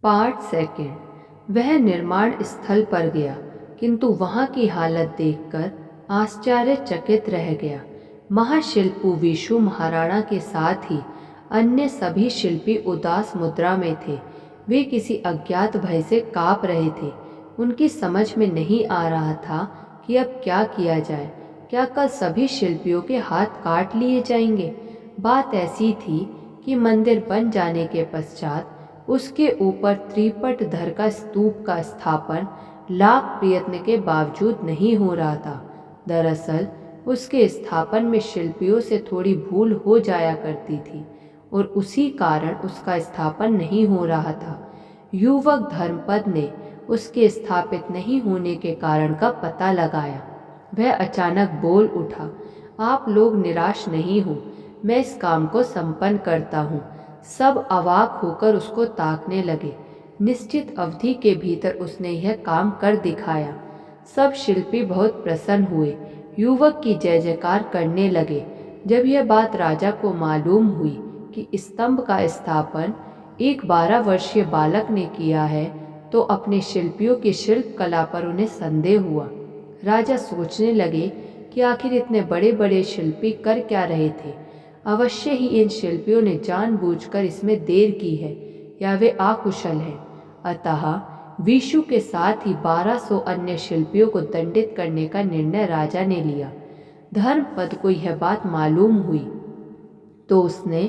Part second. वह निर्माण स्थल पर गया, किंतु वहाँ की हालत देखकर आश्चर्यचकित रह गया। महाशिल्पी विशु महाराणा के साथ ही अन्य सभी शिल्पी उदास मुद्रा में थे। वे किसी अज्ञात भय से काँप रहे थे। उनकी समझ में नहीं आ रहा था कि अब क्या किया जाए। क्या कल सभी शिल्पियों के हाथ काट लिए जाएंगे? बात ऐसी थी कि मंदिर बन जाने के पश्चात उसके ऊपर त्रिपट धर का स्तूप का स्थापन लाख प्रयत्न के बावजूद नहीं हो रहा था। दरअसल उसके स्थापन में शिल्पियों से थोड़ी भूल हो जाया करती थी और उसी कारण उसका स्थापन नहीं हो रहा था। युवक धर्मपद ने उसके स्थापित नहीं होने के कारण का पता लगाया। वह अचानक बोल उठा, आप लोग निराश नहीं हो, मैं इस काम को संपन्न करता हूँ। सब अवाक होकर उसको ताकने लगे। निश्चित अवधि के भीतर उसने यह काम कर दिखाया। सब शिल्पी बहुत प्रसन्न हुए, युवक की जय जयकार करने लगे। जब यह बात राजा को मालूम हुई कि स्तंभ का स्थापन एक 12 वर्षीय बालक ने किया है, तो अपने शिल्पियों की शिल्प कला पर उन्हें संदेह हुआ। राजा सोचने लगे कि आखिर इतने बड़े बड़े शिल्पी कर क्या रहे थे। अवश्य ही इन शिल्पियों ने जानबूझकर इसमें देर की है या वे अकुशल हैं। अतः विशु के साथ ही 1200 अन्य शिल्पियों को दंडित करने का निर्णय राजा ने लिया। धर्मपद को यह बात मालूम हुई तो उसने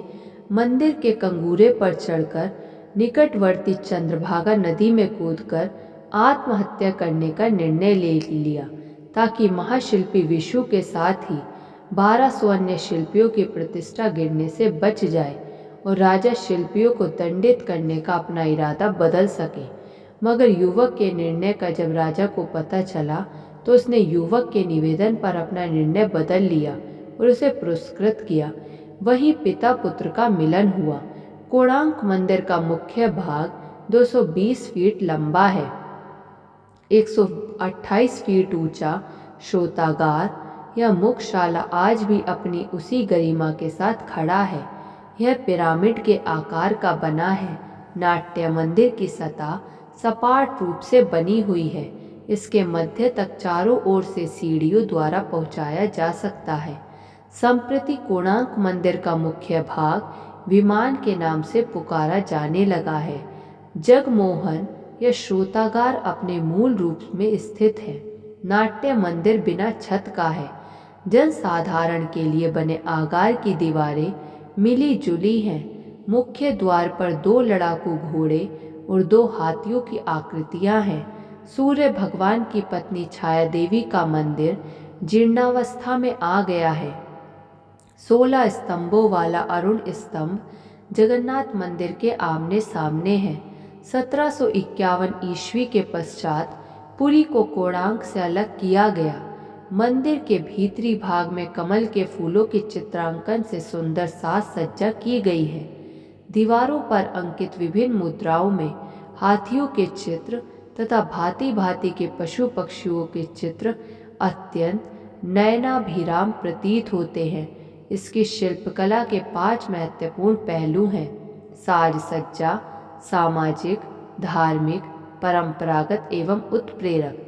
मंदिर के कंगूरे पर चढ़कर निकटवर्ती चंद्रभागा नदी में कूदकर आत्महत्या करने का निर्णय ले लिया, ताकि महाशिल्पी विशु के साथ ही 1200 अन्य शिल्पियों की प्रतिष्ठा गिरने से बच जाए और राजा शिल्पियों को दंडित करने का अपना इरादा बदल सके। मगर युवक के निर्णय का जब राजा को पता चला तो उसने युवक के निवेदन पर अपना निर्णय बदल लिया और उसे पुरस्कृत किया। वहीं पिता पुत्र का मिलन हुआ। कोणार्क मंदिर का मुख्य भाग 220 फीट लंबा है, 128 फीट ऊंचा। श्रोतागार यह मुखशाला आज भी अपनी उसी गरिमा के साथ खड़ा है। यह पिरामिड के आकार का बना है। नाट्य मंदिर की सतह सपाट रूप से बनी हुई है। इसके मध्य तक चारों ओर से सीढ़ियों द्वारा पहुंचाया जा सकता है। संप्रति कोणार्क मंदिर का मुख्य भाग विमान के नाम से पुकारा जाने लगा है। जगमोहन यह श्रोतागार अपने मूल रूप में स्थित है। नाट्य मंदिर बिना छत का है। जनसाधारण के लिए बने आगार की दीवारें मिली जुली हैं। मुख्य द्वार पर 2 लड़ाकू घोड़े और 2 हाथियों की आकृतियां हैं। सूर्य भगवान की पत्नी छाया देवी का मंदिर जीर्णावस्था में आ गया है। 16 स्तंभों वाला अरुण स्तंभ जगन्नाथ मंदिर के आमने सामने है। 1751 ईस्वी के पश्चात पुरी को कोणार्क से अलग किया गया। मंदिर के भीतरी भाग में कमल के फूलों के चित्रांकन से सुंदर साज सज्जा की गई है। दीवारों पर अंकित विभिन्न मुद्राओं में हाथियों के चित्र तथा भांति भांति के पशु पक्षियों के चित्र अत्यंत नयनाभिराम प्रतीत होते हैं। इसकी शिल्पकला के 5 महत्वपूर्ण पहलू हैं: साज सज्जा, सामाजिक, धार्मिक, परंपरागत एवं उत्प्रेरक।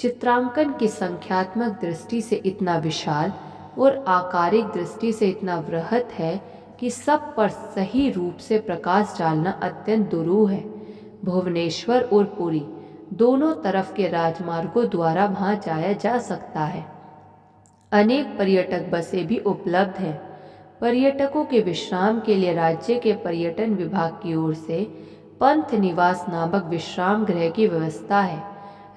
चित्रांकन की संख्यात्मक दृष्टि से इतना विशाल और आकारिक दृष्टि से इतना वृहत है कि सब पर सही रूप से प्रकाश डालना अत्यंत दुरूह है। भुवनेश्वर और पुरी दोनों तरफ के राजमार्गों द्वारा वहां जाया जा सकता है। अनेक पर्यटक बसें भी उपलब्ध हैं। पर्यटकों के विश्राम के लिए राज्य के पर्यटन विभाग की ओर से पंथ निवास नामक विश्राम गृह की व्यवस्था है।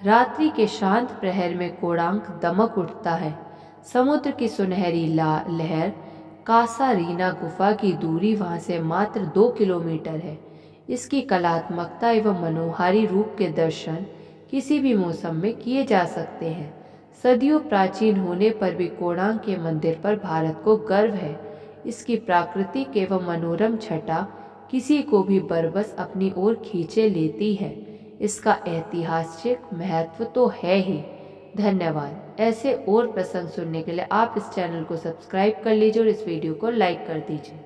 रात्रि के शांत प्रहर में कोणार्क दमक उठता है। समुद्र की सुनहरी लहर कासारीना गुफा की दूरी वहां से मात्र 2 किलोमीटर है। इसकी कलात्मकता एवं मनोहारी रूप के दर्शन किसी भी मौसम में किए जा सकते हैं। सदियों प्राचीन होने पर भी कोणार्क के मंदिर पर भारत को गर्व है। इसकी प्राकृतिक एवं मनोरम छटा किसी को भी बरबस अपनी ओर खींचे लेती है। इसका ऐतिहासिक महत्व तो है ही। धन्यवाद। ऐसे और प्रसंग सुनने के लिए आप इस चैनल को सब्सक्राइब कर लीजिए और इस वीडियो को लाइक कर दीजिए।